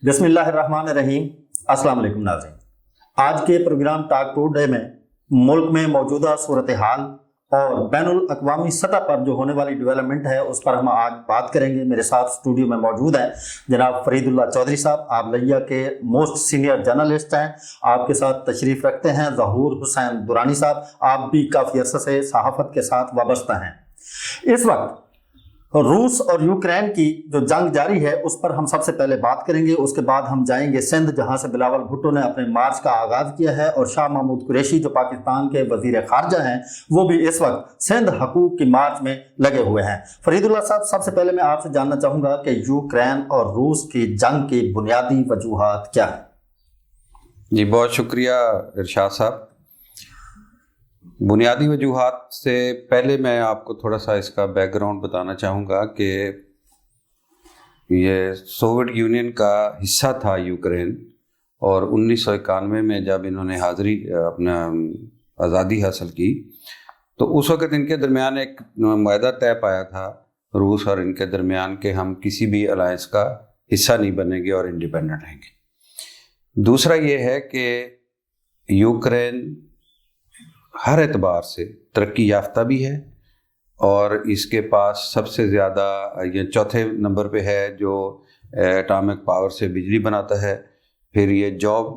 بسم اللہ الرحمن الرحیم۔ السلام علیکم ناظرین، آج کے پروگرام ٹاک ٹوڈے میں ملک میں موجودہ صورتحال اور بین الاقوامی سطح پر جو ہونے والی ڈیولپمنٹ ہے اس پر ہم آج بات کریں گے۔ میرے ساتھ اسٹوڈیو میں موجود ہیں جناب فرید اللہ چودھری صاحب، آپ لیا کے موسٹ سینئر جرنلسٹ ہیں۔ آپ کے ساتھ تشریف رکھتے ہیں ظہور حسین درانی صاحب، آپ بھی کافی عرصے سے صحافت کے ساتھ وابستہ ہیں۔ اس وقت روس اور یوکرین کی جو جنگ جاری ہے اس پر ہم سب سے پہلے بات کریں گے، اس کے بعد ہم جائیں گے سندھ جہاں سے بلاول بھٹو نے اپنے مارچ کا آغاز کیا ہے، اور شاہ محمود قریشی جو پاکستان کے وزیر خارجہ ہیں وہ بھی اس وقت سندھ حقوق کی مارچ میں لگے ہوئے ہیں۔ فرید اللہ صاحب، سب سے پہلے میں آپ سے جاننا چاہوں گا کہ یوکرین اور روس کی جنگ کی بنیادی وجوہات کیا ہیں؟ جی بہت شکریہ ارشاد صاحب۔ بنیادی وجوہات سے پہلے میں آپ کو تھوڑا سا اس کا بیک گراؤنڈ بتانا چاہوں گا کہ یہ سوویت یونین کا حصہ تھا یوکرین، اور 1991 میں جب انہوں نے اپنا آزادی حاصل کی تو اس وقت ان کے درمیان ایک معاہدہ طے پایا تھا روس اور ان کے درمیان کہ ہم کسی بھی الائنس کا حصہ نہیں بنیں گے اور انڈیپینڈنٹ رہیں گے۔ دوسرا یہ ہے کہ یوکرین ہر اعتبار سے ترقی یافتہ بھی ہے، اور اس کے پاس سب سے زیادہ یہ چوتھے نمبر پہ ہے جو ایٹامک پاور سے بجلی بناتا ہے، پھر یہ جاب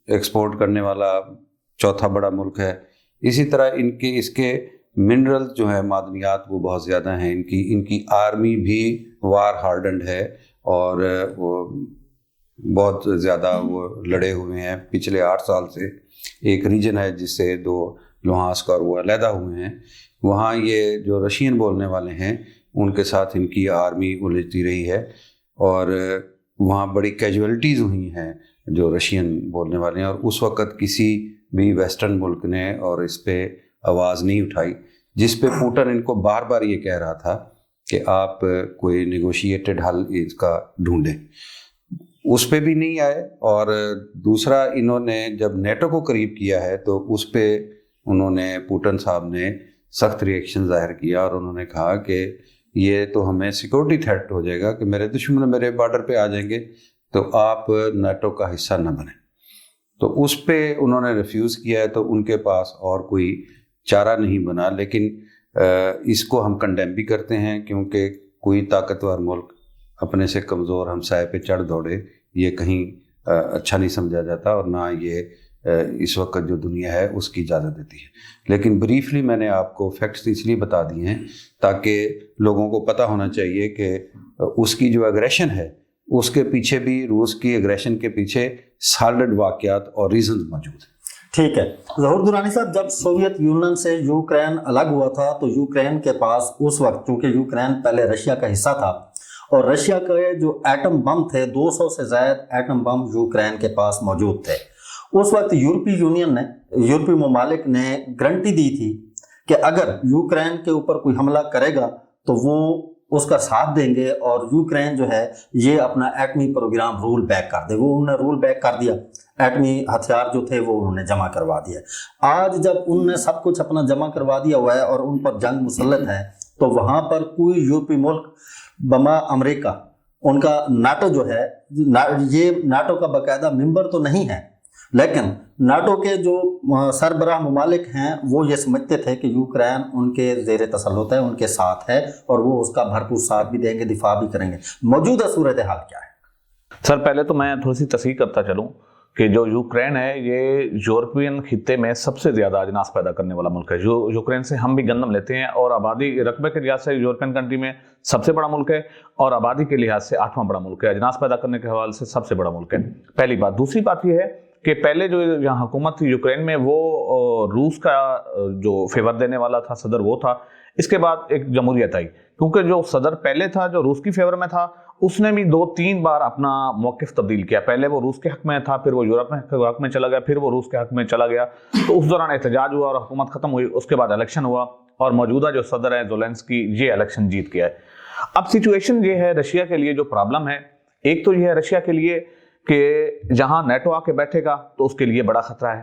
ایکسپورٹ کرنے والا چوتھا بڑا ملک ہے۔ اسی طرح اس کے منرل جو ہیں معدنیات وہ بہت زیادہ ہیں، ان کی آرمی بھی وار ہارڈنڈ ہے، اور وہ بہت زیادہ وہ لڑے ہوئے ہیں پچھلے 8 سال سے۔ ایک ریجن ہے جس سے 2 لوہانسک اور وہ علیحدہ ہوئے ہیں، وہاں یہ جو رشین بولنے والے ہیں ان کے ساتھ ان کی آرمی الجھتی رہی ہے، اور وہاں بڑی کیجویلٹیز ہوئی ہیں جو رشین بولنے والے ہیں، اور اس وقت کسی بھی ویسٹرن ملک نے اور اس پہ آواز نہیں اٹھائی، جس پہ پوٹن ان کو بار بار یہ کہہ رہا تھا کہ آپ کوئی نیگوشیٹڈ حل اس کا ڈھونڈیں، اس پہ بھی نہیں آئے۔ اور دوسرا انہوں نے جب نیٹو کو قریب کیا ہے تو اس پہ انہوں نے پوٹن صاحب نے سخت ری ایکشن ظاہر کیا، اور انہوں نے کہا کہ یہ تو ہمیں سیکورٹی تھریٹ ہو جائے گا کہ میرے دشمن میرے بارڈر پہ آ جائیں گے تو آپ نیٹو کا حصہ نہ بنیں۔ تو اس پہ انہوں نے ریفیوز کیا ہے، تو ان کے پاس اور کوئی چارہ نہیں بنا۔ لیکن اس کو ہم کنڈیم بھی کرتے ہیں، کیونکہ کوئی طاقتور ملک اپنے سے کمزور ہمسائے پہ چڑھ دوڑے یہ کہیں اچھا نہیں سمجھا جاتا، اور نہ یہ اس وقت جو دنیا ہے اس کی اجازت دیتی ہے۔ لیکن بریفلی میں نے آپ کو فیکٹس اس لیے بتا دیے ہیں تاکہ لوگوں کو پتہ ہونا چاہیے کہ اس کی جو اگریشن ہے اس کے پیچھے بھی، روس کی اگریشن کے پیچھے سالڈ واقعات اور ریزنز موجود ہیں۔ ٹھیک ہے ظہور درانی صاحب، جب سوویت یونین سے یوکرین الگ ہوا تھا تو یوکرین کے پاس اس وقت، چونکہ یوکرین پہلے رشیا کا حصہ تھا، اور رشیا کے جو ایٹم بم تھے 200 سے زائد ایٹم بم یوکرین کے پاس موجود تھے۔ اس وقت یورپی ممالک نے گارنٹی دی تھی کہ اگر یوکرین کے اوپر کوئی حملہ کرے گا تو وہ اس کا ساتھ دیں گے، اور یوکرین جو ہے یہ اپنا ایٹمی پروگرام رول بیک کر دے۔ وہ انہوں نے رول بیک کر دیا، ایٹمی ہتھیار جو تھے وہ انہوں نے جمع کروا دیا۔ آج جب انہوں نے سب کچھ اپنا جمع کروا دیا ہوا ہے اور ان پر جنگ مسلط ہے، تو وہاں پر کوئی یورپی ملک بما امریکہ، ان کا ناٹو جو ہے، یہ ناٹو کا باقاعدہ ممبر تو نہیں ہے، لیکن ناٹو کے جو سربراہ ممالک ہیں وہ یہ سمجھتے تھے کہ یوکرین ان کے زیر تسلط ہے، ان کے ساتھ ہے، اور وہ اس کا بھرپور ساتھ بھی دیں گے، دفاع بھی کریں گے۔ موجودہ صورتحال کیا ہے؟ سر پہلے تو میں تھوڑی سی تصحیح کرتا چلوں کہ جو یوکرین ہے یہ یورپین خطے میں سب سے زیادہ اجناس پیدا کرنے والا ملک ہے۔ جو یوکرین سے ہم بھی گندم لیتے ہیں، اور آبادی رقبے کے لحاظ سے یورپین کنٹری میں سب سے بڑا ملک ہے، اور آبادی کے لحاظ سے 8واں بڑا ملک ہے، اجناس پیدا کرنے کے حوالے سے سب سے بڑا ملک ہے، پہلی بات۔ دوسری بات یہ ہے کہ پہلے جو یہاں حکومت تھی یوکرین میں وہ روس کا جو فیور دینے والا تھا صدر وہ تھا، اس کے بعد ایک جمہوریت آئی، کیونکہ جو صدر پہلے تھا جو روس کی فیور میں تھا اس نے بھی 2-3 بار اپنا موقف تبدیل کیا۔ پہلے وہ روس کے حق میں تھا، پھر وہ یورپ کے حق میں چلا گیا، پھر وہ روس کے حق میں چلا گیا، تو اس دوران احتجاج ہوا اور حکومت ختم ہوئی۔ اس کے بعد الیکشن ہوا، اور موجودہ جو صدر ہے زیلنسکی یہ الیکشن جیت گیا ہے۔ اب سچویشن یہ ہے رشیا کے لیے جو پرابلم ہے، ایک تو یہ ہے رشیا کے لیے کہ جہاں نیٹو آ کے بیٹھے گا تو اس کے لیے بڑا خطرہ ہے،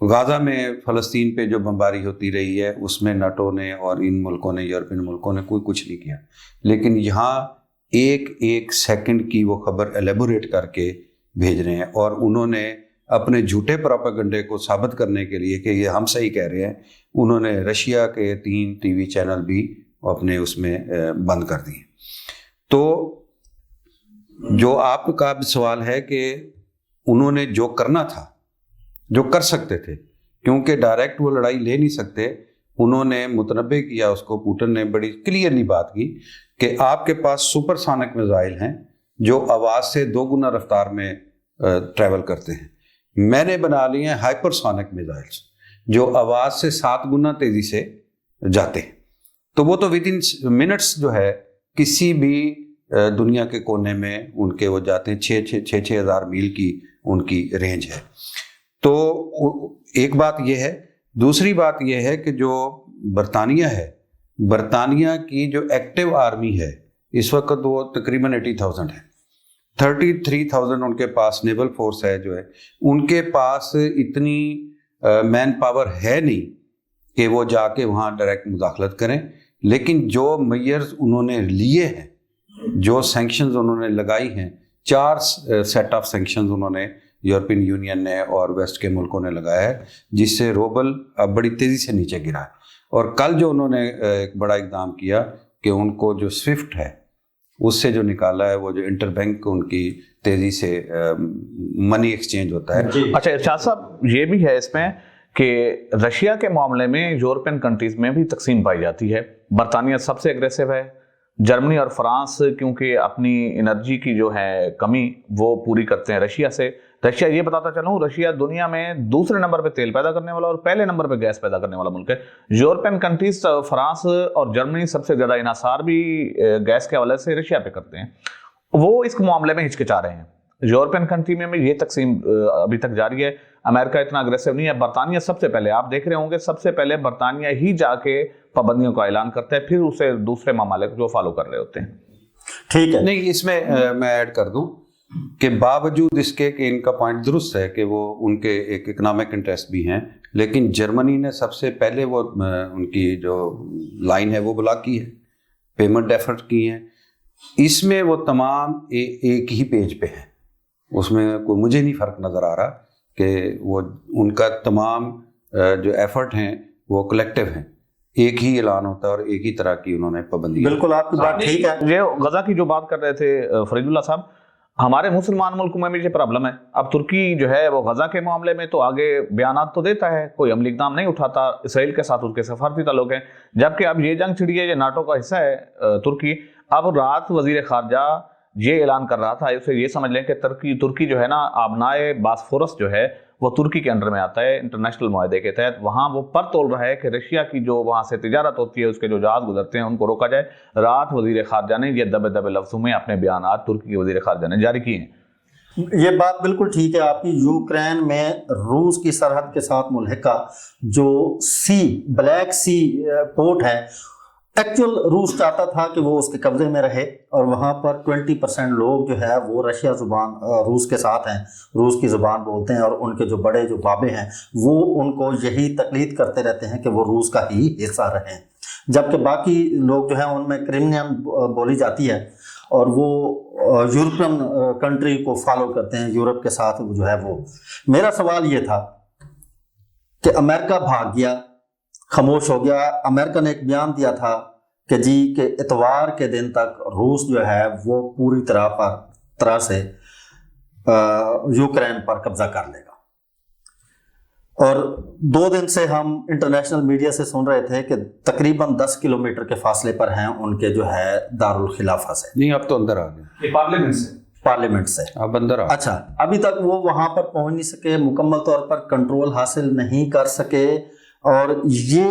غازہ میں فلسطین پہ جو بمباری ہوتی رہی ہے اس میں ناٹو نے اور ان ملکوں نے، یورپین ملکوں نے کوئی کچھ نہیں کیا، لیکن یہاں ایک ایک سیکنڈ کی وہ خبر ایلیبوریٹ کر کے بھیج رہے ہیں، اور انہوں نے اپنے جھوٹے پروپیگنڈے کو ثابت کرنے کے لیے کہ یہ ہم صحیح کہہ رہے ہیں، انہوں نے رشیا کے 3 ٹی وی چینل بھی اپنے اس میں بند کر دیے۔ تو جو آپ کا سوال ہے کہ انہوں نے جو کرنا تھا، جو کر سکتے تھے، کیونکہ ڈائریکٹ وہ لڑائی لے نہیں سکتے، انہوں نے متنبع کیا اس کو، پوٹن نے بڑی کلیئرلی بات کی کہ آپ کے پاس سپر سونک میزائل ہیں جو آواز سے 2 گنا رفتار میں ٹریول کرتے ہیں، میں نے بنا لی ہیں ہائپر سونک میزائلس جو آواز سے 7 گنا تیزی سے جاتے ہیں، تو وہ تو ود ان منٹس جو ہے کسی بھی دنیا کے کونے میں ان کے وہ جاتے ہیں، 6,000 میل کی ان کی رینج ہے۔ تو ایک بات یہ ہے، دوسری بات یہ ہے کہ جو برطانیہ ہے، برطانیہ کی جو ایکٹیو آرمی ہے اس وقت وہ تقریباً 80,000 ہے، 33,000 ان کے پاس نیول فورس ہے جو ہے، ان کے پاس اتنی مین پاور ہے نہیں کہ وہ جا کے وہاں ڈائریکٹ مداخلت کریں، لیکن جو میئرز انہوں نے لیے ہیں، جو سینکشنز انہوں نے لگائی ہیں، 4 سیٹ آف سینکشنز انہوں نے یورپین یونین نے اور ویسٹ کے ملکوں نے لگایا ہے، جس سے روبل اب بڑی تیزی سے نیچے گرا ہے۔ اور کل جو انہوں نے ایک بڑا اقدام کیا کہ ان کو جو سوئفٹ ہے اس سے جو نکالا ہے، وہ جو انٹر بینک ان کی تیزی سے منی ایکسچینج ہوتا ہے۔ اچھا ارشاد صاحب، یہ بھی ہے اس میں کہ رشیا کے معاملے میں یورپین کنٹریز میں بھی تقسیم پائی جاتی ہے، برطانیہ سب سے اگریسو ہے، جرمنی اور فرانس کیونکہ اپنی انرجی کی جو ہے کمی وہ پوری کرتے ہیں رشیا سے۔ رشیا، یہ بتاتا چلوں، رشیا دنیا میں دوسرے نمبر پہ تیل پیدا کرنے والا اور پہلے نمبر پہ گیس پیدا کرنے والا ملک ہے۔ یورپین کنٹریز فرانس اور جرمنی سب سے زیادہ انحصار بھی گیس کے حوالے سے رشیا پہ کرتے ہیں، وہ اس معاملے میں ہچکچا رہے ہیں۔ یورپین کنٹری میں یہ تقسیم ابھی تک جاری ہے، امریکہ اتنا اگریسو نہیں ہے، برطانیہ سب سے پہلے، آپ دیکھ رہے ہوں گے سب سے پہلے برطانیہ ہی جا کے پابندیوں کا اعلان کرتا ہے، پھر اسے دوسرے ممالک جو فالو کر رہے ہوتے ہیں۔ ٹھیک ہے، نہیں، اس میں میں ایڈ کر دوں کہ باوجود اس کے کہ ان کا پوائنٹ درست ہے کہ وہ ان کے ایک اکنامک انٹرسٹ بھی ہیں، لیکن جرمنی نے سب سے پہلے وہ ان کی جو لائن ہے وہ بلاک کی ہے، پیمنٹ ڈیفرٹ کی ہیں، اس میں وہ تمام ایک ہی پیج پہ ہیں، اس میں کوئی مجھے نہیں فرق نظر آ رہا کہ وہ ان کا تمام جو ایفرٹ ہیں وہ کلیکٹیو ہیں، ایک ہی اعلان ہوتا ہے اور ایک ہی طرح کی انہوں نے پابندی۔ بالکل آپ کی بات ٹھیک ہے۔ یہ غزہ کی جو بات کر رہے تھے فرید اللہ صاحب، ہمارے مسلمان ملکوں میں بھی یہ پرابلم ہے۔ اب ترکی جو ہے وہ غزہ کے معاملے میں تو آگے بیانات تو دیتا ہے، کوئی عملی اقدام نہیں اٹھاتا، اسرائیل کے ساتھ اس کے سفارتی تعلق ہیں، جبکہ اب یہ جنگ چھڑی ہے، یہ ناٹو کا حصہ ہے ترکی۔ اب رات وزیر خارجہ یہ اعلان کر رہا تھا، اسے یہ سمجھ لیں کہ ترکی جو ہے نا، آبنائے باسفورس جو ہے وہ ترکی کے انڈر میں آتا ہے انٹرنیشنل معاہدے کے تحت، وہاں وہ پر تول رہا ہے کہ رشیا کی جو وہاں سے تجارت ہوتی ہے، اس کے جو جہاز گزرتے ہیں ان کو روکا جائے۔ رات وزیر خارجہ نے یہ دبے دبے لفظوں میں اپنے بیانات ترکی کے وزیر خارجہ نے جاری کیے ہیں۔ یہ بات بالکل ٹھیک ہے آپ کی۔ یوکرین میں روس کی سرحد کے ساتھ ملحقہ جو بلیک سی پورٹ ہے، ایکچوئل روس چاہتا تھا کہ وہ اس کے قبضے میں رہے، اور وہاں پر 20% لوگ جو ہے وہ رشیا زبان روس کے ساتھ ہیں، روس کی زبان بولتے ہیں، اور ان کے جو بڑے جو بابے ہیں وہ ان کو یہی تقلید کرتے رہتے ہیں کہ وہ روس کا ہی حصہ رہیں، جبکہ باقی لوگ جو ہیں ان میں کرمینین بولی جاتی ہے، اور وہ یورپین کنٹری کو فالو کرتے ہیں، یورپ کے ساتھ جو ہے وہ۔ میرا سوال یہ تھا کہ امریکہ بھاگ گیا، خاموش ہو گیا۔ امریکہ نے ایک بیان دیا تھا کہ جی کہ اتوار کے دن تک روس جو ہے وہ پوری طرح سے یوکرین پر قبضہ کر لے گا، اور 2 دن سے ہم انٹرنیشنل میڈیا سے سن رہے تھے کہ تقریباً 10 کلومیٹر کے فاصلے پر ہیں ان کے جو ہے دارالخلافہ سے۔ نہیں، اب تو اندر آ گئے، پارلیمنٹ سے اب اندر آ گئے۔ اچھا، ابھی تک وہ وہاں پر پہنچ نہیں سکے، مکمل طور پر کنٹرول حاصل نہیں کر سکے، اور یہ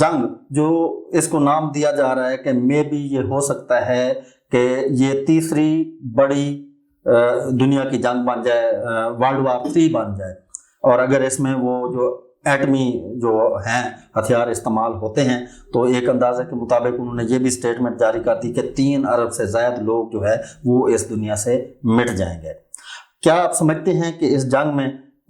جنگ جو اس کو نام دیا جا رہا ہے کہ مے بھی یہ ہو سکتا ہے کہ یہ تیسری بڑی دنیا کی جنگ بن جائے، ورلڈ وار 3 بن جائے، اور اگر اس میں وہ جو ایٹمی جو ہیں ہتھیار استعمال ہوتے ہیں تو ایک اندازے کے مطابق انہوں نے یہ بھی سٹیٹمنٹ جاری کر دی کہ 3 ارب سے زائد لوگ جو ہے وہ اس دنیا سے مٹ جائیں گے۔ کیا آپ سمجھتے ہیں کہ اس جنگ میں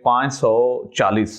540,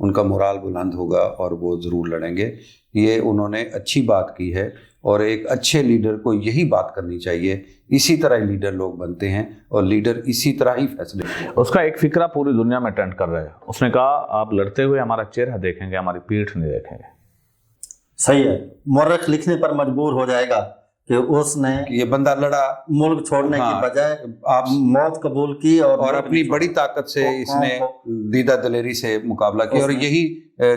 ان کا مورال بلند ہوگا اور وہ ضرور لڑیں گے. یہ انہوں نے اچھی بات کی ہے اور ایک اچھے لیڈر کو یہی بات کرنی چاہیے. اسی طرح ہی لیڈر لوگ بنتے ہیں اور لیڈر اسی طرح ہی فیصلے. اس کا ایک فکرہ پوری دنیا میں ٹرینڈ کر رہا ہے. اس نے کہا آپ لڑتے ہوئے ہمارا چہرہ دیکھیں گے, ہماری پیٹھ نہیں دیکھیں گے. صحیح ہے. مورخ لکھنے پر مجبور ہو جائے گا کہ اس نے یہ بندہ لڑا, ملک چھوڑنے کی بجائے آپ موت قبول کی اور اپنی بڑی طاقت سے اس نے دیدہ دلیری سے مقابلہ کیا, اور یہی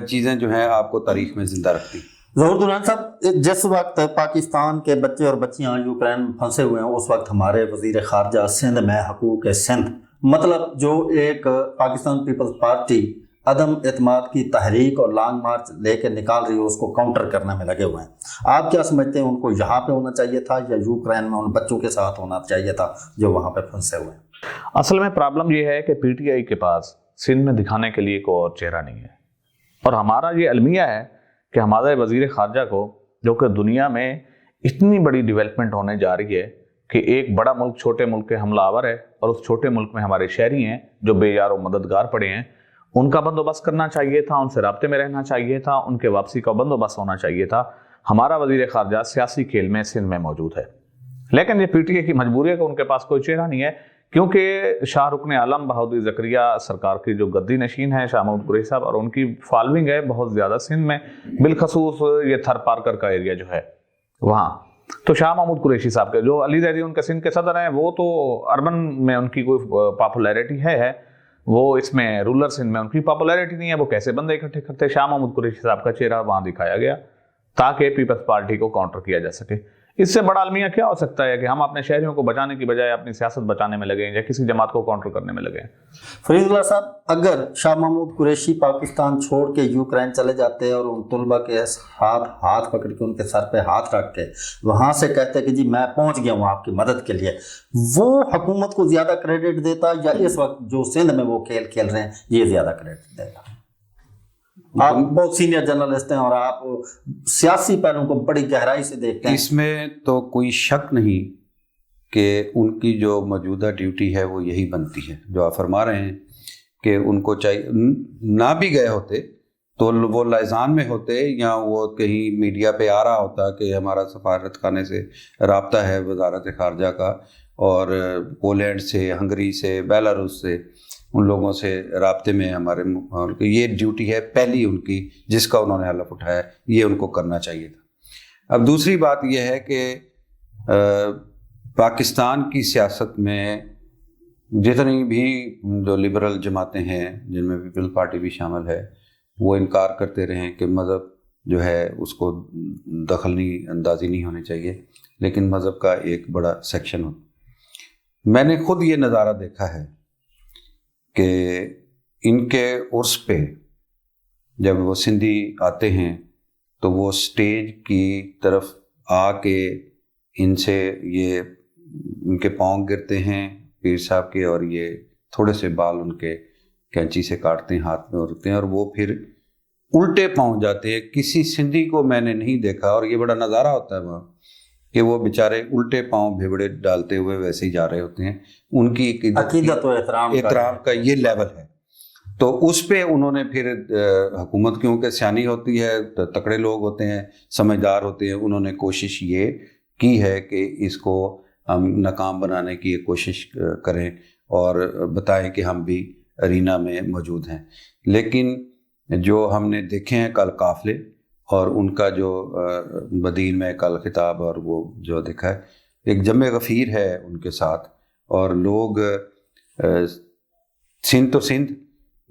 چیزیں جو ہیں آپ کو تاریخ میں زندہ رکھتی. ظہور درانی صاحب, جس وقت پاکستان کے بچے اور بچیاں یوکرین میں پھنسے ہوئے ہیں, اس وقت ہمارے وزیر خارجہ سندھ میں حقوق سندھ, مطلب جو ایک پاکستان پیپلز پارٹی عدم اعتماد کی تحریک اور لانگ مارچ لے کے نکال رہی ہے, اس کو کاؤنٹر کرنے میں لگے ہوئے ہیں. آپ کیا سمجھتے ہیں, ان کو یہاں پہ ہونا چاہیے تھا یا یوکرین میں ان بچوں کے ساتھ ہونا چاہیے تھا جو وہاں پہ پھنسے ہوئے ہیں؟ اصل میں پرابلم یہ ہے کہ پی ٹی آئی کے پاس سندھ میں دکھانے کے لیے کوئی اور چہرہ نہیں ہے, اور ہمارا یہ المیہ ہے کہ ہمارے وزیر خارجہ کو, جو کہ دنیا میں اتنی بڑی ڈیولپمنٹ ہونے جا رہی ہے کہ ایک بڑا ملک چھوٹے ملک کے حملہ آور ہے, اور اس چھوٹے ملک میں ہمارے شہری ہیں جو بے یار و مددگار پڑے ہیں, ان کا بندوبست کرنا چاہیے تھا, ان سے رابطے میں رہنا چاہیے تھا, ان کے واپسی کا بندوبست ہونا چاہیے تھا. ہمارا وزیر خارجہ سیاسی کھیل میں سندھ میں موجود ہے, لیکن یہ پی ٹی آئی کی مجبوری ہے کہ ان کے پاس کوئی چہرہ نہیں ہے, کیونکہ شاہ رکن عالم بہادر زکریا سرکار کی جو گدی نشین ہے شاہ محمود قریشی صاحب, اور ان کی فالوئنگ ہے بہت زیادہ سندھ میں, بالخصوص یہ تھر پارکر کا ایریا جو ہے وہاں. تو شاہ محمود قریشی صاحب کے جو علی زیدی ان کے سندھ کے صدر ہیں, وہ تو اربن میں ان کی کوئی پاپولیرٹی ہے, وہ اس میں رولر سندھ میں ان کی پاپولیرٹی نہیں ہے. وہ کیسے بندے اکٹھے کرتے؟ شاہ محمود قریشی صاحب کا چہرہ وہاں دکھایا گیا تاکہ پیپلز پارٹی کو کاؤنٹر کیا جا سکے. اس سے بڑا المیہ کیا ہو سکتا ہے کہ ہم اپنے شہریوں کو بچانے کی بجائے اپنی سیاست بچانے میں لگے ہیں یا کسی جماعت کو کاؤنٹر کرنے میں لگے ہیں. فرید اللہ صاحب, اگر شاہ محمود قریشی پاکستان چھوڑ کے یوکرین چلے جاتے اور ان طلبہ کے ساتھ ہاتھ پکڑ کے ان کے سر پہ ہاتھ رکھ کے وہاں سے کہتے کہ جی میں پہنچ گیا ہوں آپ کی مدد کے لیے, وہ حکومت کو زیادہ کریڈٹ دیتا یا اس وقت جو سندھ میں وہ کھیل کھیل رہے ہیں یہ زیادہ کریڈٹ دیتا؟ آپ بہت سینئر جرنلسٹ ہیں اور آپ سیاسی پہلوؤں کو بڑی گہرائی سے دیکھتے ہیں. اس میں تو کوئی شک نہیں کہ ان کی جو موجودہ ڈیوٹی ہے وہ یہی بنتی ہے جو آپ فرما رہے ہیں, کہ ان کو چاہیے نہ بھی گئے ہوتے تو وہ لائزان میں ہوتے یا وہ کہیں میڈیا پہ آ رہا ہوتا کہ ہمارا سفارت خانے سے رابطہ ہے وزارت خارجہ کا, اور پولینڈ سے, ہنگری سے, بیلاروس سے, ان لوگوں سے رابطے میں ہمارے, یہ ڈیوٹی ہے پہلی ان کی جس کا انہوں نے حلف اٹھایا, یہ ان کو کرنا چاہیے تھا. اب دوسری بات یہ ہے کہ پاکستان کی سیاست میں جتنی بھی جو لبرل جماعتیں ہیں جن میں پیپل پارٹی بھی شامل ہے, وہ انکار کرتے رہے کہ مذہب جو ہے اس کو دخل اندازی نہیں ہونی چاہیے, لیکن مذہب کا ایک بڑا سیکشن ہو. میں نے خود یہ نظارہ دیکھا ہے کہ ان کے عرس پہ جب وہ سندھی آتے ہیں تو وہ سٹیج کی طرف آ کے ان سے یہ ان کے پاؤں گرتے ہیں پیر صاحب کے, اور یہ تھوڑے سے بال ان کے کینچی سے کاٹتے ہیں, ہاتھ میں رکھتے ہیں, اور وہ پھر الٹے پاؤں جاتے ہیں. کسی سندھی کو میں نے نہیں دیکھا, اور یہ بڑا نظارہ ہوتا ہے وہاں کہ وہ بیچارے الٹے پاؤں بھیبڑے ڈالتے ہوئے ویسے ہی جا رہے ہوتے ہیں. ان کی عقیدت و احترام کا یہ لیول ہے. تو اس پہ انہوں نے پھر حکومت کیونکہ سیانی ہوتی ہے, تکڑے لوگ ہوتے ہیں, سمجھدار ہوتے ہیں, انہوں نے کوشش یہ کی ہے کہ اس کو ہم ناکام بنانے کی کوشش کریں اور بتائیں کہ ہم بھی ارینا میں موجود ہیں. لیکن جو ہم نے دیکھے ہیں کل قافلے اور ان کا جو بدیل میں کل خطاب اور وہ جو دیکھا ہے, ایک جمع غفیر ہے ان کے ساتھ, اور لوگ سندھ تو سندھ,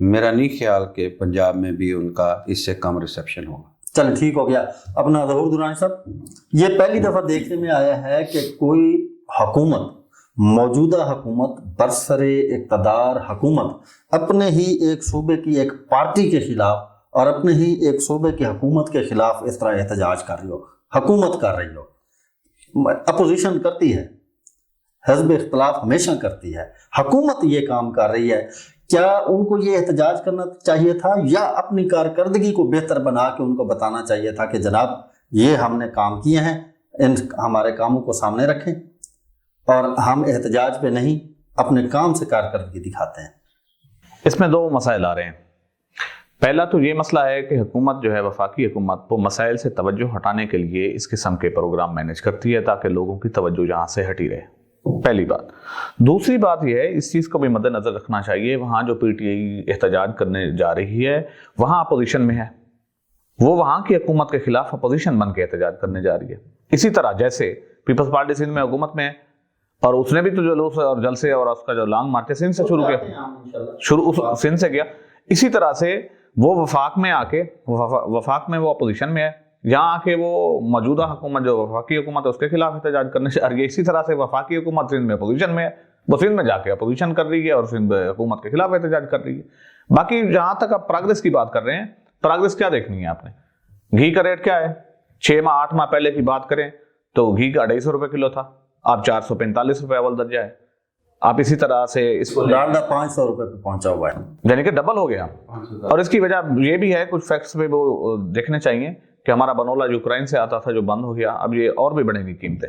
میرا نہیں خیال کہ پنجاب میں بھی ان کا اس سے کم ریسیپشن ہوگا. چل ٹھیک ہو گیا. اپنا ظہور درانی صاحب, یہ پہلی دفعہ دیکھنے میں آیا ہے کہ کوئی حکومت, موجودہ حکومت, برسر اقتدار حکومت اپنے ہی ایک صوبے کی ایک پارٹی کے خلاف اور اپنے ہی ایک صوبے کی حکومت کے خلاف اس طرح احتجاج کر رہی ہو, حکومت کر رہی ہو. اپوزیشن کرتی ہے, حزب اختلاف ہمیشہ کرتی ہے, حکومت یہ کام کر رہی ہے. کیا ان کو یہ احتجاج کرنا چاہیے تھا یا اپنی کارکردگی کو بہتر بنا کے ان کو بتانا چاہیے تھا کہ جناب یہ ہم نے کام کیے ہیں, ان ہمارے کاموں کو سامنے رکھیں اور ہم احتجاج پہ نہیں اپنے کام سے کارکردگی دکھاتے ہیں؟ اس میں دو مسائل آ رہے ہیں. پہلا تو یہ مسئلہ ہے کہ حکومت جو ہے وفاقی حکومت وہ مسائل سے توجہ ہٹانے کے لیے اس قسم کے پروگرام مینیج کرتی ہے تاکہ لوگوں کی توجہ جہاں سے ہٹی رہے، پہلی بات۔ دوسری بات یہ ہے، اس چیز کو بھی مد نظر رکھنا چاہیے، وہاں جو پی ٹی آئی احتجاج کرنے جا رہی ہے وہاں اپوزیشن میں ہے، وہ وہاں کی حکومت کے خلاف اپوزیشن بن کے احتجاج کرنے جا رہی ہے۔ اسی طرح جیسے پیپلز پارٹی سندھ میں حکومت میں ہے اور اس نے بھی تو جلوس اور جلسے اور اس کا جو لانگ مارچ سندھ سے شروع کیا، سندھ سے کیا، اسی طرح سے وہ وفاق میں آ کے وفاق میں وہ اپوزیشن میں ہے، یہاں آ کے وہ موجودہ حکومت جو وفاقی حکومت ہے اس کے خلاف احتجاج کرنے سے، اور یہ اسی طرح سے وفاقی حکومت سندھ میں اپوزیشن میں ہے، وہ سندھ میں جا کے اپوزیشن کر رہی ہے اور سندھ حکومت کے خلاف احتجاج کر رہی ہے۔ باقی جہاں تک آپ پروگرس کی بات کر رہے ہیں، پروگرس کیا دیکھنی ہے آپ نے؟ گھی کا ریٹ کیا ہے؟ 6 ماہ 8 ماہ پہلے کی بات کریں تو گھی کا 250 روپے کلو تھا، اب 445 روپے اول درجہ ہے۔ آپ اسی طرح سے اس کو ڈالڈا 500 روپے پہ پہنچا ہوا ہے، یعنی کہ ڈبل ہو گیا۔ اور اس کی وجہ یہ بھی ہے، کچھ فیکٹس پہ وہ دیکھنے چاہیے کہ ہمارا بنولا جو یوکرائن سے آتا تھا جو بند ہو گیا، اب یہ اور بھی بڑھیں گی قیمتیں۔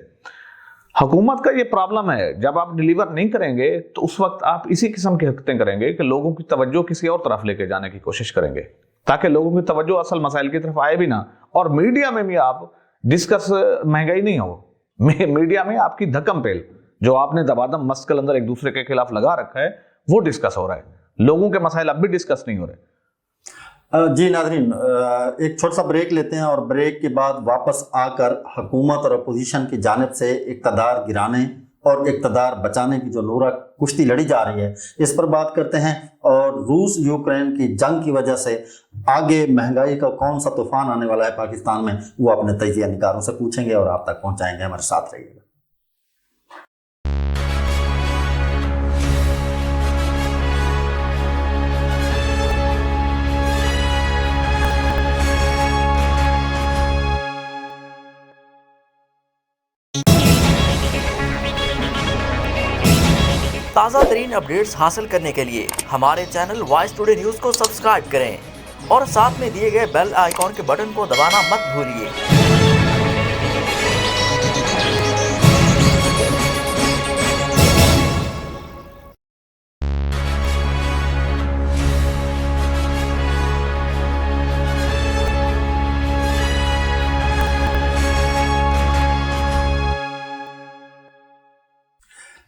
حکومت کا یہ پرابلم ہے، جب آپ ڈیلیور نہیں کریں گے تو اس وقت آپ اسی قسم کی حرکتیں کریں گے کہ لوگوں کی توجہ کسی اور طرف لے کے جانے کی کوشش کریں گے تاکہ لوگوں کی توجہ اصل مسائل کی طرف آئے بھی نہ، اور میڈیا میں بھی آپ ڈسکس مہنگائی نہیں ہو، میڈیا میں آپ کی دھکم پیل جو آپ نے دبادم مست کے اندر ایک دوسرے کے خلاف لگا رکھا ہے وہ ڈسکس ہو رہا ہے، لوگوں کے مسائل اب بھی ڈسکس نہیں ہو رہے۔ جی ناظرین، ایک چھوٹا سا بریک لیتے ہیں اور بریک کے بعد واپس آ کر حکومت اور اپوزیشن کی جانب سے اقتدار گرانے اور اقتدار بچانے کی جو نورہ کشتی لڑی جا رہی ہے اس پر بات کرتے ہیں، اور روس یوکرین کی جنگ کی وجہ سے آگے مہنگائی کا کون سا طوفان آنے والا ہے پاکستان میں وہ اپنے تجزیہ نگاروں سے پوچھیں گے اور آپ تک پہنچائیں گے، ہمارے ساتھ رہیے گا۔ تازہ ترین اپڈیٹس حاصل کرنے کے لیے ہمارے چینل وائس ٹوڈے نیوز کو سبسکرائب کریں اور ساتھ میں دیے گئے بیل آئیکن کے بٹن کو دبانا مت بھولیے۔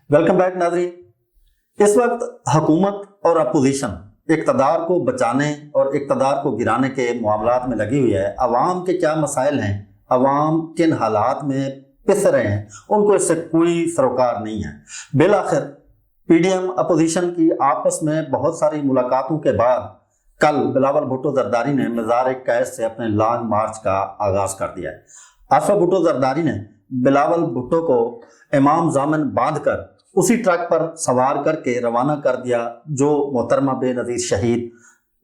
ویلکم بیک ناظرین، اس وقت حکومت اور اپوزیشن اقتدار کو بچانے اور اقتدار کو گرانے کے معاملات میں لگی ہوئی ہے۔ عوام کے کیا مسائل ہیں، عوام کن حالات میں پس رہے ہیں، ان کو اس سے کوئی سروکار نہیں ہے۔ بالآخر پی ڈی ایم اپوزیشن کی آپس میں بہت ساری ملاقاتوں کے بعد کل بلاول بھٹو زرداری نے مزار قید سے اپنے لانگ مارچ کا آغاز کر دیا ہے۔ آصف بھٹو زرداری نے بلاول بھٹو کو امام ضامن باندھ کر اسی ٹرک پر سوار کر کے روانہ کر دیا جو محترمہ بے نظیر شہید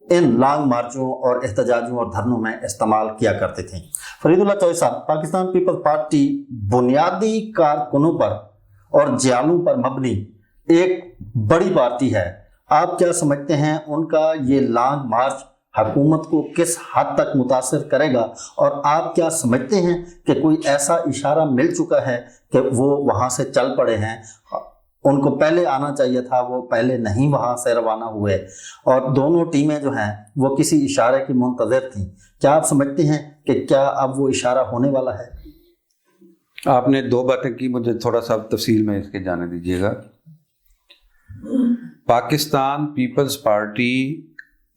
ان لانگ مارچوں اور احتجاجوں اور دھرنوں میں استعمال کیا کرتے تھے۔ فرید اللہ چوہدری صاحب، پاکستان پیپلز پارٹی بنیادی کارکنوں پر اور جیالوں پر مبنی ایک بڑی پارٹی ہے، آپ کیا سمجھتے ہیں ان کا یہ لانگ مارچ حکومت کو کس حد تک متاثر کرے گا، اور آپ کیا سمجھتے ہیں کہ کوئی ایسا اشارہ مل چکا ہے کہ وہ وہاں سے چل پڑے ہیں، ان کو پہلے آنا چاہیے تھا وہ پہلے نہیں وہاں سے روانہ ہوئے، اور دونوں ٹیمیں جو ہیں وہ کسی اشارے کی منتظر تھیں؟ کیا آپ سمجھتے ہیں کہ کیا اب وہ اشارہ ہونے والا ہے؟ آپ نے 2 باتیں کی، مجھے تھوڑا سا تفصیل میں اس کے جانے دیجیے گا۔ پاکستان پیپلز پارٹی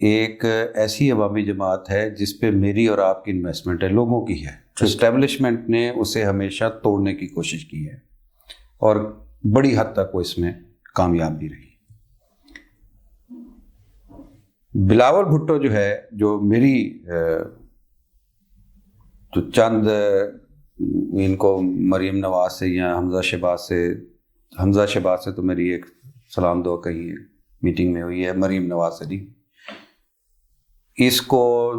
ایک ایسی عوامی جماعت ہے جس پہ میری اور آپ کی انویسٹمنٹ ہے، لوگوں کی ہے۔ اسٹیبلشمنٹ نے اسے ہمیشہ توڑنے کی کوشش کی ہے اور بڑی حد تک وہ اس میں کامیاب بھی رہی۔ بلاول بھٹو جو ہے، جو میری جو چند ان کو مریم نواز سے یا حمزہ شہباز سے تو میری ایک سلام دعا کہی ہے، میٹنگ میں ہوئی ہے، مریم نواز سے نہیں، اس کو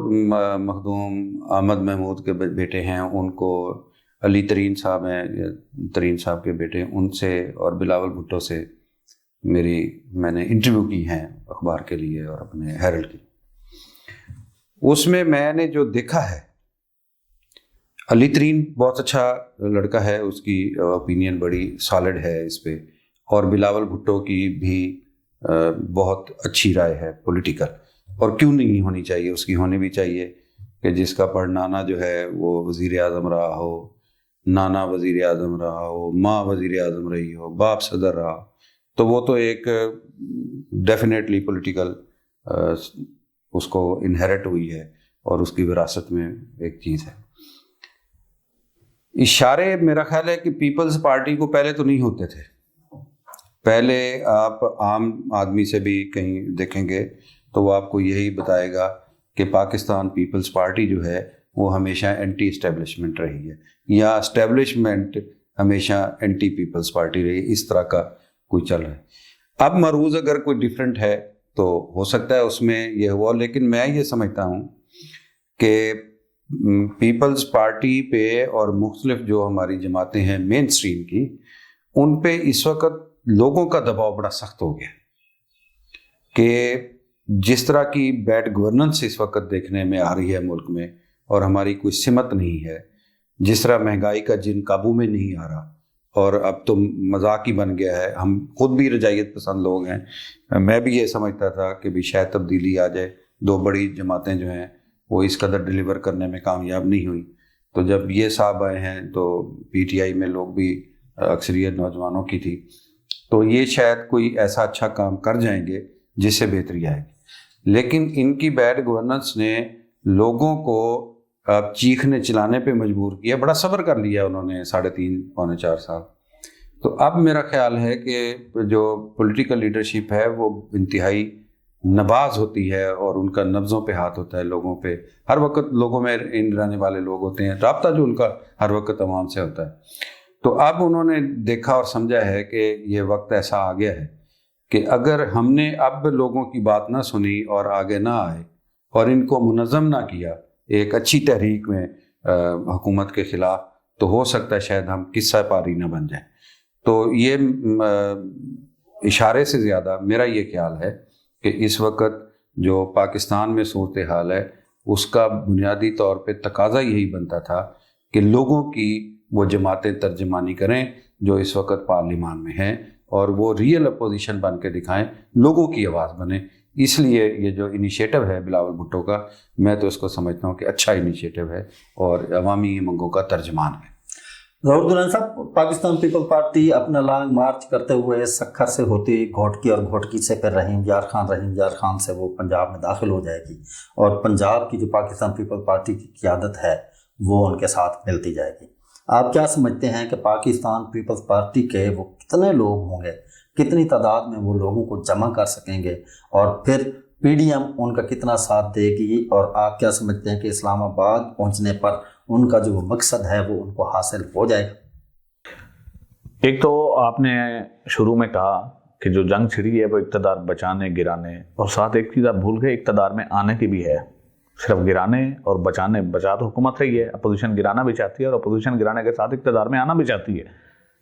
مخدوم احمد محمود کے بیٹے ہیں، ان کو علی ترین صاحب ہیں، ترین صاحب کے بیٹے، ان سے اور بلاول بھٹو سے میں نے انٹرویو کی ہیں اخبار کے لیے اور اپنے ہیرلڈ کی۔ اس میں نے جو دیکھا ہے، علی ترین بہت اچھا لڑکا ہے، اس کی اوپینین بڑی سالڈ ہے اس پہ، اور بلاول بھٹو کی بھی بہت اچھی رائے ہے پولیٹیکل۔ اور کیوں نہیں ہونی چاہیے؟ اس کی ہونی بھی چاہیے کہ جس کا پڑنانا جو ہے وہ وزیر اعظم رہا ہو، نانا وزیر اعظم رہا ہو، ماں وزیر اعظم رہی ہو، باپ صدر رہا، تو وہ تو ایک ڈیفینیٹلی پولیٹیکل اس کو انہیرٹ ہوئی ہے اور اس کی وراثت میں ایک چیز ہے۔ اشارے میرا خیال ہے کہ پیپلز پارٹی کو پہلے تو نہیں ہوتے تھے۔ پہلے آپ عام آدمی سے بھی کہیں دیکھیں گے تو وہ آپ کو یہی بتائے گا کہ پاکستان پیپلز پارٹی جو ہے وہ ہمیشہ اینٹی اسٹیبلشمنٹ رہی ہے، یا اسٹیبلشمنٹ ہمیشہ اینٹی پیپلز پارٹی رہی ہے، اس طرح کا کوئی چل رہا ہے۔ اب مروز اگر کوئی ڈفرینٹ ہے تو ہو سکتا ہے اس میں یہ ہوا، لیکن میں یہ سمجھتا ہوں کہ پیپلز پارٹی پہ اور مختلف جو ہماری جماعتیں ہیں مین سٹریم کی، ان پہ اس وقت لوگوں کا دباؤ بڑا سخت ہو گیا کہ جس طرح کی بیڈ گورننس اس وقت دیکھنے میں آ رہی ہے ملک میں، اور ہماری کوئی سمت نہیں ہے، جس طرح مہنگائی کا جن قابو میں نہیں آ رہا، اور اب تو مذاق ہی بن گیا ہے۔ ہم خود بھی رجعیت پسند لوگ ہیں، میں بھی یہ سمجھتا تھا کہ بھی شاید تبدیلی آ جائے، دو بڑی جماعتیں جو ہیں وہ اس قدر ڈیلیور کرنے میں کامیاب نہیں ہوئی، تو جب یہ صاحب آئے ہیں تو پی ٹی آئی میں لوگ بھی اکثریت نوجوانوں کی تھی، تو یہ شاید کوئی ایسا اچھا کام کر جائیں گے جس سے بہتری آئے گی۔ لیکن ان کی بیڈ گورننس نے لوگوں کو چیخنے چلانے پہ مجبور کیا، بڑا صبر کر لیا انہوں نے 3.5 پونے 4 سال۔ تو اب میرا خیال ہے کہ جو پولیٹیکل لیڈرشپ ہے وہ انتہائی نباز ہوتی ہے، اور ان کا نبضوں پہ ہاتھ ہوتا ہے، لوگوں پہ ہر وقت، لوگوں میں ان رہنے والے لوگ ہوتے ہیں، رابطہ جو ان کا ہر وقت عوام سے ہوتا ہے۔ تو اب انہوں نے دیکھا اور سمجھا ہے کہ یہ وقت ایسا آ گیا ہے کہ اگر ہم نے اب لوگوں کی بات نہ سنی اور آگے نہ آئے اور ان کو منظم نہ کیا ایک اچھی تحریک میں حکومت کے خلاف، تو ہو سکتا ہے شاید ہم قصہ پاری نہ بن جائیں۔ تو یہ اشارے سے زیادہ میرا یہ خیال ہے کہ اس وقت جو پاکستان میں صورتحال ہے اس کا بنیادی طور پہ تقاضا یہی بنتا تھا کہ لوگوں کی وہ جماعتیں ترجمانی کریں جو اس وقت پارلیمان میں ہیں، اور وہ ریئل اپوزیشن بن کے دکھائیں، لوگوں کی آواز بنیں۔ اس لیے یہ جو انیشیٹو ہے بلاول بھٹو کا، میں تو اس کو سمجھتا ہوں کہ اچھا انیشیٹو ہے اور عوامی منگوں کا ترجمان ہے۔ ظہور درانی صاحب، پاکستان پیپل پارٹی اپنا لانگ مارچ کرتے ہوئے سکھر سے ہوتی گھوٹکی اور گھوٹکی سے پھر رحیم یار خان سے وہ پنجاب میں داخل ہو جائے گی، اور پنجاب کی جو پاکستان پیپل پارٹی کی قیادت ہے وہ ان کے ساتھ ملتی جائے گی۔ آپ کیا سمجھتے ہیں کہ پاکستان پیپلز پارٹی کے وہ کتنے لوگ ہوں گے، کتنی تعداد میں وہ لوگوں کو جمع کر سکیں گے، اور پھر پی ڈی ایم ان کا کتنا ساتھ دے گی، اور آپ کیا سمجھتے ہیں کہ اسلام آباد پہنچنے پر ان کا جو مقصد ہے وہ ان کو حاصل ہو جائے گا؟ ایک تو آپ نے شروع میں کہا کہ جو جنگ چھڑی ہے وہ اقتدار بچانے گرانے، اور ساتھ ایک چیز آپ بھول گئے، اقتدار میں آنے کی بھی ہے۔ صرف گرانے اور بچا تو حکومت رہی ہے، اپوزیشن گرانا بھی چاہتی ہے، اور اپوزیشن گرانے کے ساتھ اقتدار میں آنا بھی چاہتی ہے۔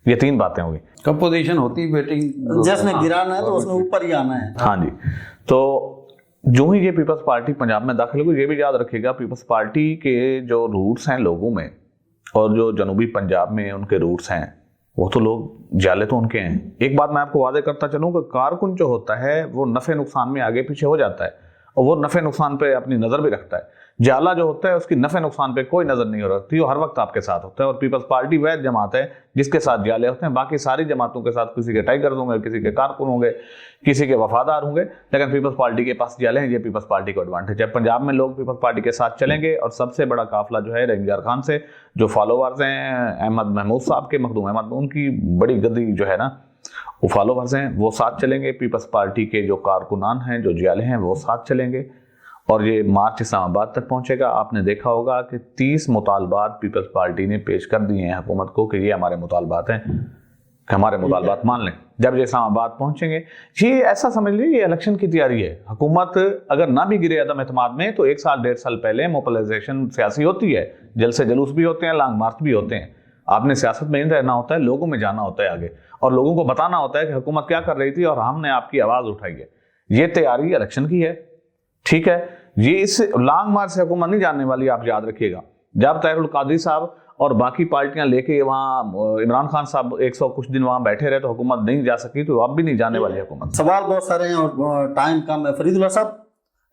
یہ 3 باتیں ہوئی۔ اپوزیشن ہوتی ویٹنگ، جس نے گرانا ہے تو اس نے اوپر ہی آنا ہے۔ ہاں جی، تو جو ہی یہ پیپلز پارٹی پنجاب میں داخل ہوئی، یہ بھی یاد رکھے گا پیپلز پارٹی کے جو روٹس ہیں لوگوں میں، اور جو جنوبی پنجاب میں ان کے روٹس ہیں، وہ تو لوگ جالے تو ان کے ہیں۔ ایک بات میں آپ کو واضح کرتا چلوں کہ کارکن جو ہوتا ہے وہ نفع نقصان میں آگے پیچھے ہو جاتا ہے، اور وہ نفع نقصان پہ اپنی نظر بھی رکھتا ہے۔ جالا جو ہوتا ہے اس کی نفع نقصان پہ کوئی نظر نہیں رکھتی، وہ ہر وقت آپ کے ساتھ ہوتا ہے، اور پیپلز پارٹی وہ جماعت ہے جس کے ساتھ جالے ہوتے ہیں۔ باقی ساری جماعتوں کے ساتھ کسی کے ٹائیگرز ہوں گے، کسی کے کارکن ہوں گے، کسی کے وفادار ہوں گے، لیکن پیپلز پارٹی کے پاس جالے ہیں۔ یہ پیپلز پارٹی کو ایڈوانٹیج ہے۔ پنجاب میں لوگ پیپلز پارٹی کے ساتھ چلیں گے، اور سب سے بڑا قافلہ جو ہے رحیم یار خان سے جو فالوورز ہیں، احمد محمود صاحب کے، مخدوم احمد، ان کی بڑی گدی جو ہے نا، وہ فالوورز ہیں، وہ ساتھ چلیں گے۔ پیپلز پارٹی کے جو کارکنان ہیں، جو جالے ہیں، وہ ساتھ چلیں گے، اور یہ مارچ اسلام آباد تک پہنچے گا۔ آپ نے دیکھا ہوگا کہ 30 مطالبات پیپلز پارٹی نے پیش کر دیے ہیں حکومت کو کہ یہ ہمارے مطالبات ہیں، کہ ہمارے مطالبات مان لیں۔ جب یہ اسلام آباد پہنچیں گے، یہ ایسا سمجھ لیجیے یہ الیکشن کی تیاری ہے۔ حکومت اگر نہ بھی گرے عدم اعتماد میں تو 1 سال 1.5 سال پہلے موبلائزیشن سیاسی ہوتی ہے، جلسے جلوس بھی ہوتے ہیں، لانگ مارچ بھی ہوتے ہیں۔ آپ نے سیاست میں نہیں رہنا ہوتا ہے، لوگوں میں جانا ہوتا ہے آگے، اور لوگوں کو بتانا ہوتا ہے کہ حکومت کیا کر رہی تھی اور ہم نے آپ کی آواز اٹھائی ہے۔ یہ تیاری الیکشن کی ہے، ٹھیک ہے۔ یہ اس لانگ مارچ سے حکومت نہیں جاننے والی، آپ یاد رکھیے گا۔ جب طاہر القادری صاحب اور باقی پارٹیاں لے کے وہاں عمران خان صاحب 100 کچھ دن وہاں بیٹھے رہے تو حکومت نہیں جا سکی، تو اب بھی نہیں جانے والی حکومت۔ سوال بہت سارے ہیں اور ٹائم کم ہے۔ فرید اللہ صاحب،